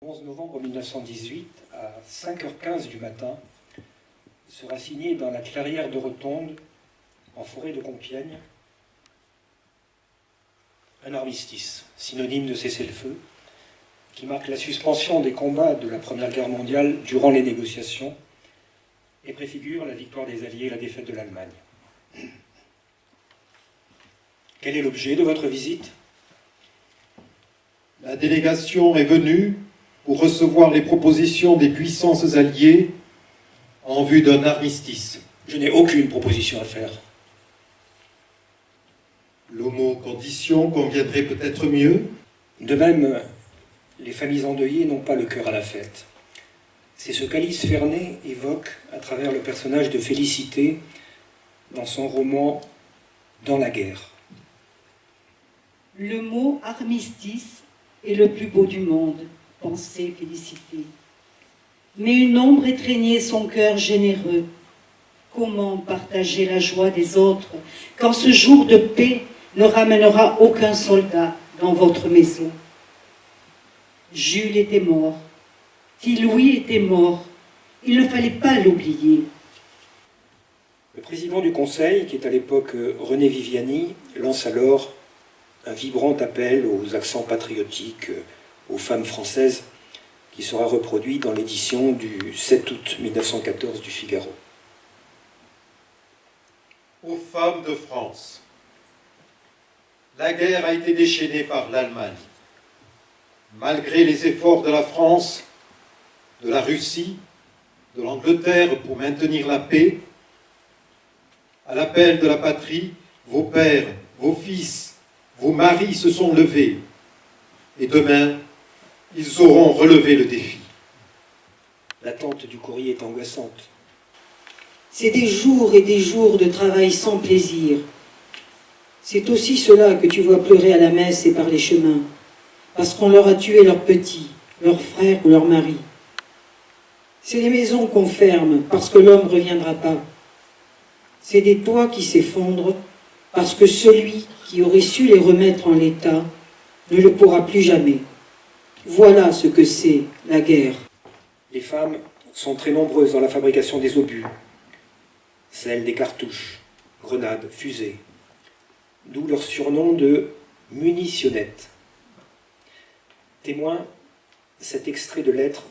Le 11 novembre 1918, à 5h15 du matin, sera signé dans la clairière de Rotonde, en forêt de Compiègne, un armistice, synonyme de cessez-le-feu, qui marque la suspension des combats de la Première Guerre mondiale durant les négociations et préfigure la victoire des Alliés et la défaite de l'Allemagne. Quel est l'objet de votre visite ? La délégation est venue pour recevoir les propositions des puissances alliées en vue d'un armistice. Je n'ai aucune proposition à faire. Le mot « condition » conviendrait peut-être mieux. De même, les familles endeuillées n'ont pas le cœur à la fête. C'est ce qu'Alice Fernet évoque à travers le personnage de Félicité dans son roman « Dans la guerre ». Le mot armistice est le plus beau du monde, pensait Félicité. Mais une ombre étreignait son cœur généreux. Comment partager la joie des autres quand ce jour de paix ne ramènera aucun soldat dans votre maison? Jules était mort. Louis était mort. Il ne fallait pas l'oublier. Le président du Conseil, qui est à l'époque René Viviani, lance alors un vibrant appel aux accents patriotiques, aux femmes françaises, qui sera reproduit dans l'édition du 7 août 1914 du Figaro. Aux femmes de France, la guerre a été déchaînée par l'Allemagne. Malgré les efforts de la France, de la Russie, de l'Angleterre pour maintenir la paix, à l'appel de la patrie, vos pères, vos fils, vos maris se sont levés. Et demain, ils auront relevé le défi. L'attente du courrier est angoissante. C'est des jours et des jours de travail sans plaisir. C'est aussi cela que tu vois pleurer à la messe et par les chemins, parce qu'on leur a tué leurs petits, leurs frères ou leurs maris. C'est les maisons qu'on ferme parce que l'homme ne reviendra pas. C'est des toits qui s'effondrent parce que celui qui aurait su les remettre en l'état ne le pourra plus jamais. Voilà ce que c'est la guerre. Les femmes sont très nombreuses dans la fabrication des obus, celles des cartouches, grenades, fusées, d'où leur surnom de munitionnettes. Témoin, cet extrait de lettre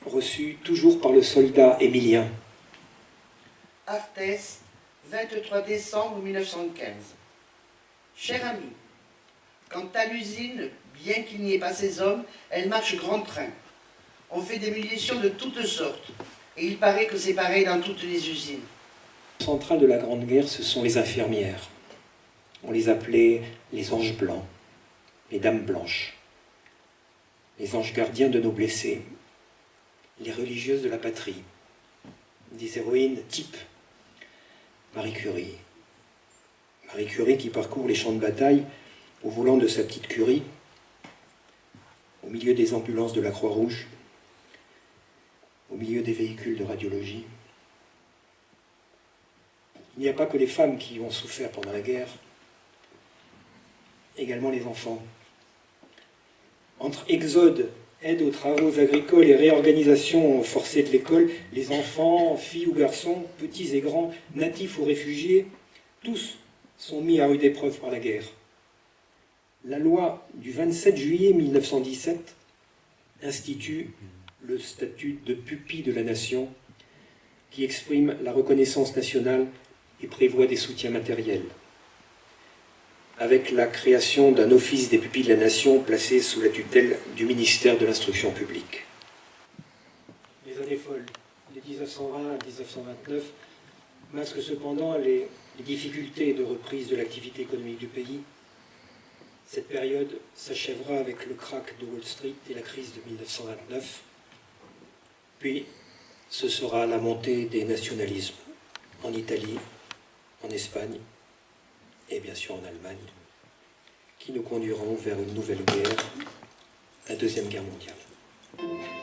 reçu toujours par le soldat Émilien. Arthès, 23 décembre 1915. Cher ami, quant à l'usine, bien qu'il n'y ait pas ces hommes, elle marche grand train. On fait des munitions de toutes sortes, et il paraît que c'est pareil dans toutes les usines. Le central de la Grande Guerre, ce sont les infirmières. On les appelait les anges blancs, les dames blanches, les anges gardiens de nos blessés, les religieuses de la patrie, des héroïnes types. Marie Curie. Marie Curie qui parcourt les champs de bataille au volant de sa petite Curie, au milieu des ambulances de la Croix-Rouge, au milieu des véhicules de radiologie. Il n'y a pas que les femmes qui ont souffert pendant la guerre, également les enfants. Entre exode, aide aux travaux agricoles et réorganisation forcée de l'école, les enfants, filles ou garçons, petits et grands, natifs ou réfugiés, tous sont mis à rude épreuve par la guerre. La loi du 27 juillet 1917 institue le statut de pupille de la nation qui exprime la reconnaissance nationale et prévoit des soutiens matériels, avec la création d'un office des pupilles de la nation placé sous la tutelle du ministère de l'Instruction publique. Les années folles, les 1920 à 1929, masquent cependant les difficultés de reprise de l'activité économique du pays. Cette période s'achèvera avec le krach de Wall Street et la crise de 1929. Puis, ce sera la montée des nationalismes en Italie, en Espagne et bien sûr en Allemagne, qui nous conduiront vers une nouvelle guerre, la Deuxième Guerre mondiale.